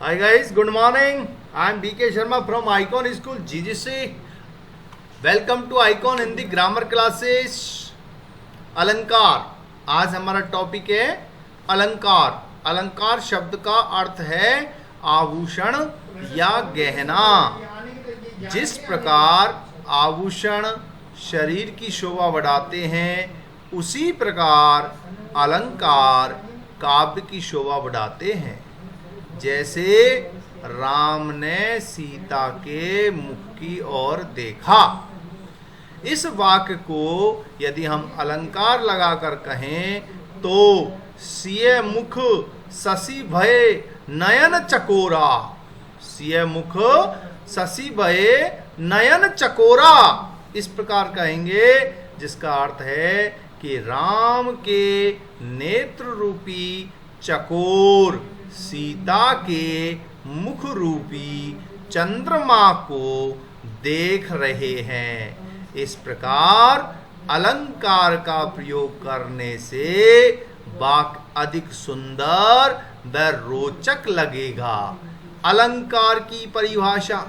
Hi guys, good morning. I am BK Sharma from Icon School GGC. Welcome to Icon Hindi grammar classes. अलंकार. आज हमारा topic है अलंकार. अलंकार शब्द का अर्थ है आभूषण या गहना. जिस प्रकार आभूषण शरीर की शोभा बढ़ाते हैं, उसी प्रकार अलंकार काव्य की शोभा बढ़ाते हैं. जैसे राम ने सीता के मुख की ओर देखा. इस वाक्य को यदि हम अलंकार लगाकर कहें तो सिय मुख शशि भय नयन चकोरा. सिय मुख शशि भय नयन चकोरा इस प्रकार कहेंगे, जिसका अर्थ है कि राम के नेत्र रूपी चकोर सीता के मुख रूपी चंद्रमा को देख रहे हैं. इस प्रकार अलंकार का प्रयोग करने से वाक्य अधिक सुंदर व रोचक लगेगा. अलंकार की परिभाषा.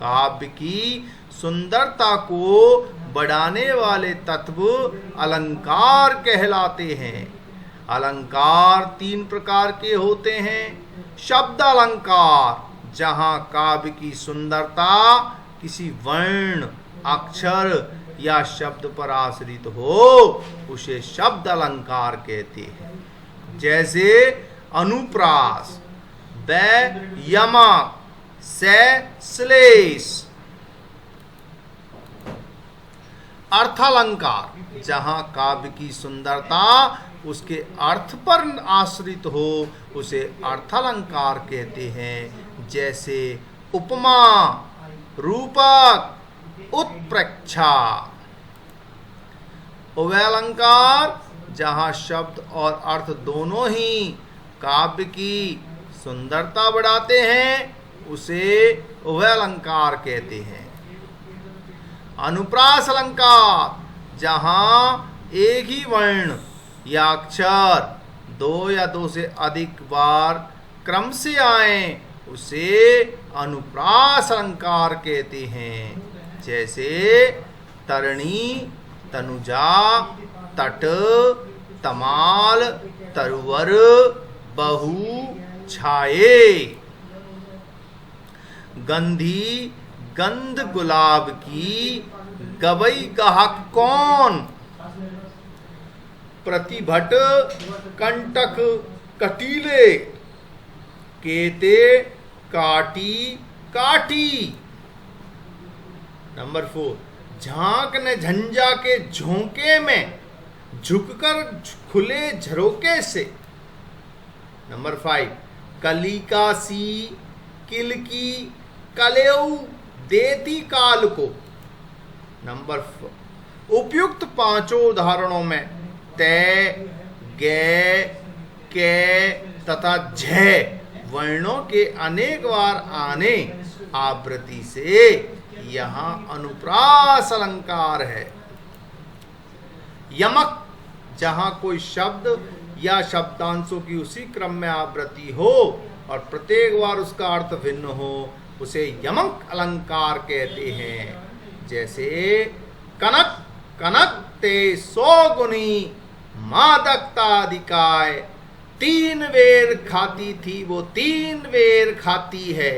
काव्य की सुंदरता को बढ़ाने वाले तत्व अलंकार कहलाते हैं. अलंकार तीन प्रकार के होते हैं. शब्द अलंकार, जहाँ काव्य की सुंदरता किसी वर्ण, अक्षर या शब्द पर आश्रित हो, उसे शब्द अलंकार कहते हैं. जैसे अनुप्रास, व यमक, से श्लेष. अर्थालंकार, जहाँ काव्य की सुंदरता उसके अर्थ पर आश्रित हो, उसे अर्थालंकार कहते हैं. जैसे उपमा, रूपक, उत्प्रेक्षा. उभयालंकार, जहाँ शब्द और अर्थ दोनों ही काव्य की सुंदरता बढ़ाते हैं, उसे उभयालंकार कहते हैं. अनुप्रास अलंकार, जहाँ एक ही वर्ण या अक्षर दो या दो से अधिक बार क्रम से आए, उसे अनुप्रास अलंकार कहते हैं. जैसे तरणी, तनुजा, तट, तमाल, तरुवर, बहु, छाये. गंधी, गंध गुलाब की, गवई गाहक कौन. प्रतिभट, कंटक, कटीले. केते, काटी, काटी. नंबर 4, झांक ने झंझा के झोंके में झुककर खुले झरोके से. नंबर 5, कली का सी, किल की, कलेऊ देती काल को. नंबर 4, उपयुक्त पांचों उदाहरणों में तय, गे, के तथा झ वर्णों के अनेक बार आने आवृत्ति से यहाँ अनुप्रास अलंकार है. यमक, जहाँ कोई शब्द या शब्दांशों की उसी क्रम में आवृत्ति हो और प्रत्येक बार उसका अर्थ भिन्न हो, उसे यमक अलंकार कहते हैं. जैसे कनक, कनक ते 100 गुनी, मादकता अधिकाय. 3 बेर खाती थी, वो 3 बेर खाती है.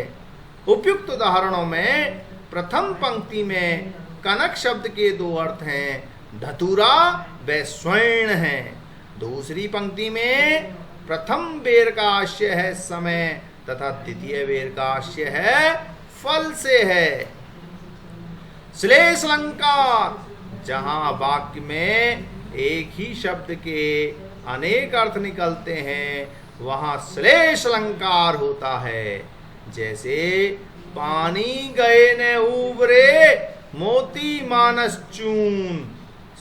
उपयुक्त उदाहरणों में प्रथम पंक्ति में कनक शब्द के 2 अर्थ हैं, धतूरा व स्वर्ण है. दूसरी पंक्ति में प्रथम बेर का आशय है समय तथा द्वितीय बेर का आशय है फल से है. श्लेष अलंकार, जहाँ वाक्य में एक ही शब्द के अनेक अर्थ निकलते हैं, वहाँ श्लेष अलंकार होता है. जैसे पानी गए ने उबरे, मोती मानस चून.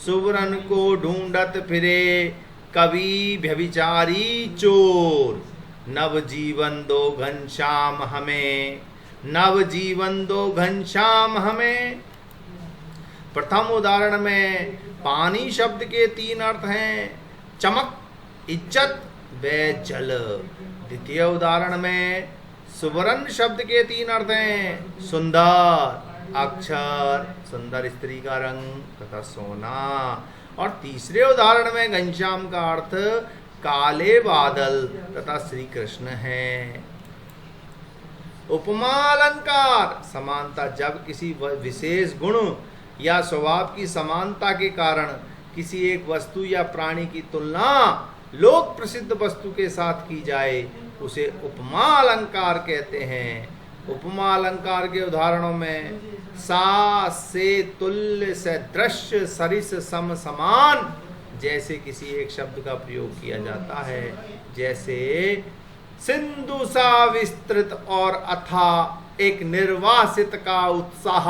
सुवरन को ढूंढत फिरे, कवि व्यभिचारी चोर. नव जीवन दो घनश्याम हमें, नव जीवन दो घनश्याम हमें. प्रथम उदाहरण में पानी शब्द के 3 अर्थ हैं, चमक, इज्जत व जल. द्वितीय उदाहरण में सुवर्ण शब्द के 3 अर्थ हैं, सुंदर अक्षर, सुंदर स्त्री का रंग तथा सोना। और तीसरे उदाहरण में घनश्याम का अर्थ काले बादल तथा श्री कृष्ण है। उपमा अलंकार समानता, जब किसी विशेष गुण या स्वभाव की समानता के कारण किसी एक वस्तु या प्राणी की तुलना लोक प्रसिद्ध वस्तु के साथ की जाए उसे उपमा अलंकार कहते हैं। उपमा अलंकार के उदाहरणों में सा, से, तुल्य, सदृश, सरिस, सम, समान जैसे किसी एक शब्द का प्रयोग किया जाता है। जैसे सिंधु सा विस्तृत और अथा, एक निर्वासित का उत्साह,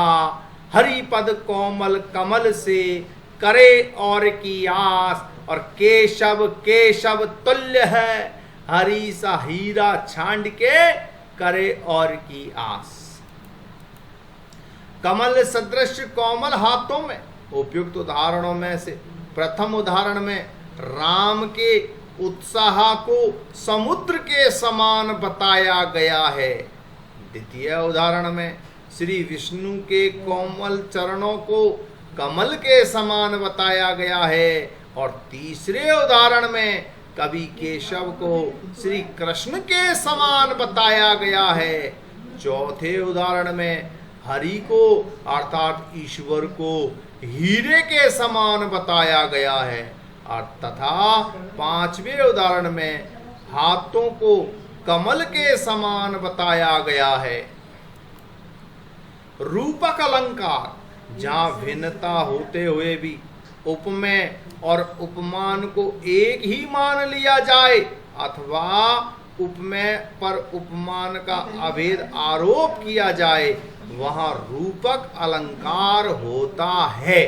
हरिपद कोमल कमल से, करे और की आस, और केशव केशव तुल्य है, हरी सा हीरा छांड के, करे और की आस। कमल सदृश कोमल हाथों में उपयुक्त उदाहरणों में से प्रथम उदाहरण में राम के उत्साह को समुद्र के समान बताया गया है। द्वितीय उदाहरण में श्री विष्णु के कोमल चरणों को कमल के समान बताया गया है। और तीसरे उदाहरण में कवि केशव को श्री कृष्ण के समान बताया गया है। चौथे उदाहरण में हरि को अर्थात ईश्वर को हीरे के समान बताया गया है। और तथा पांचवें उदाहरण में हाथों को कमल के समान बताया गया है। रूपक अलंकार, जहां भिन्नता होते हुए भी उपमेय और उपमान को एक ही मान लिया जाए अथवा उपमेय पर उपमान का अभेद आरोप किया जाए, वहां रूपक अलंकार होता है।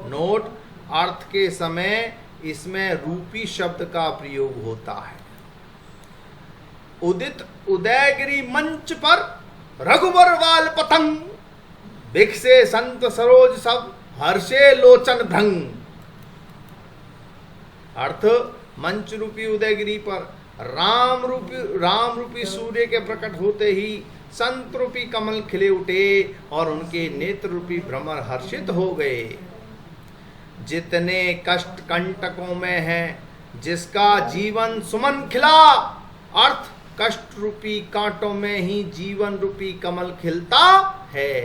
नोट, अर्थ के समय इसमें रूपी शब्द का प्रयोग होता है। उदित उदयगिरी मंच पर रघुवर वाल पतंग, बिकसे संत सरोज सब, हर्षे लोचन भ्रंग। अर्थ, मंच रूपी उदयगिरी पर राम रूपी सूर्य के प्रकट होते ही संत रूपी कमल खिले उठे और उनके नेत्र रूपी भ्रमर हर्षित हो गए। जितने कष्ट कंटकों में है जिसका जीवन सुमन खिला, अर्थ कष्ट रूपी कांटों में ही जीवन रूपी कमल खिलता है।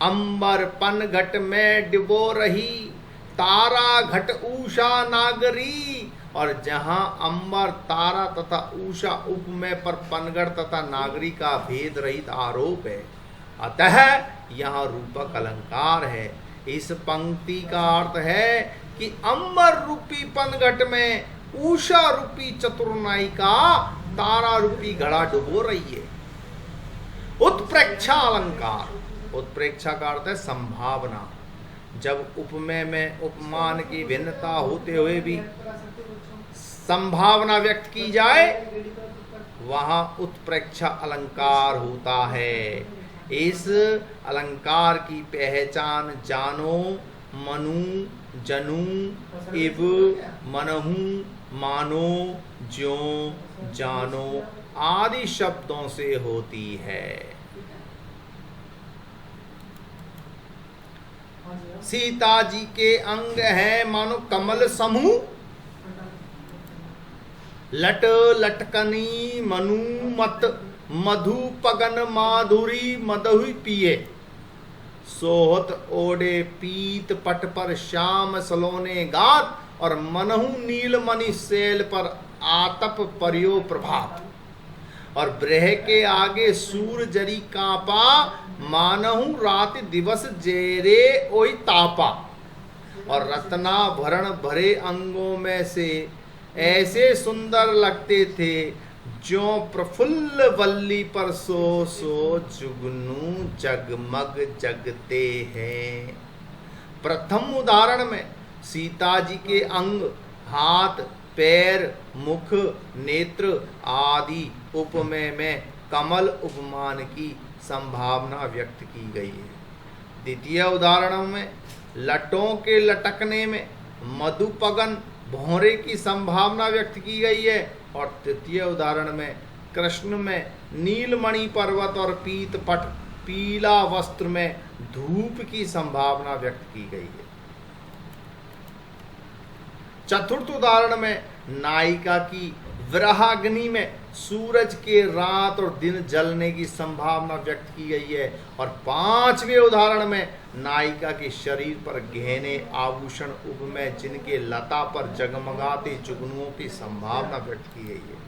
अंबर पन घट में डिबो रही, तारा घट उषा नागरी। और जहां अंबर, तारा तथा उषा उपमेय पर पनघट तथा नागरी का भेद रहित आरोप है, अतः यहाँ रूपक अलंकार है। इस पंक्ति का अर्थ है कि अंबर रूपी पनघट में उषा रूपी चतुर्नायिका तारा रूपी घड़ा डुबो रही है। उत्प्रेक्षा अलंकार, उत्प्रेक्षा का अर्थ है संभावना। जब उपमेय में उपमान की भिन्नता होते हुए भी संभावना व्यक्त की जाए वहां उत्प्रेक्षा अलंकार होता है। इस अलंकार की पहचान जानो, मनु, जनु, इव, मनहु, मानो, ज्यों, जानो आदि शब्दों से होती है। सीता जी के अंग है मानो कमल समूह, लट लटकनी मनु मत, मधु पगन माधुरी मदहुई पिए। सोहत ओडे पीत पट पर श्याम सलोने गात, और मनहु नीलमणि सेल पर आतप परियो प्रभात। और ब्रह के आगे सूर जरी कांपा, मानहु रात दिवस जेरे ओई तापा। और रत्ना भरण भरे अंगों में से ऐसे सुंदर लगते थे जो प्रफुल्ल वल्ली पर सो जुगनू जगमग जगते हैं। प्रथम उदाहरण में सीता जी के अंग, हाथ, पैर, मुख, नेत्र आदि उपमेय में कमल उपमान की संभावना व्यक्त की गई है। द्वितीय उदाहरणों में लटों के लटकने में मधुपगन भौरे की संभावना व्यक्त की गई है। और तृतीय उदाहरण में कृष्ण में नीलमणि पर्वत और पीत पट पीला वस्त्र में धूप की संभावना व्यक्त की गई है। चतुर्थ उदाहरण में नायिका की विरहाग्नि में सूरज के रात और दिन जलने की संभावना व्यक्त की गई है। और पांचवें उदाहरण में नायिका के शरीर पर गहने आभूषण उप में जिनके लता पर जगमगाते जुगनुओं की संभावना व्यक्त की गई है।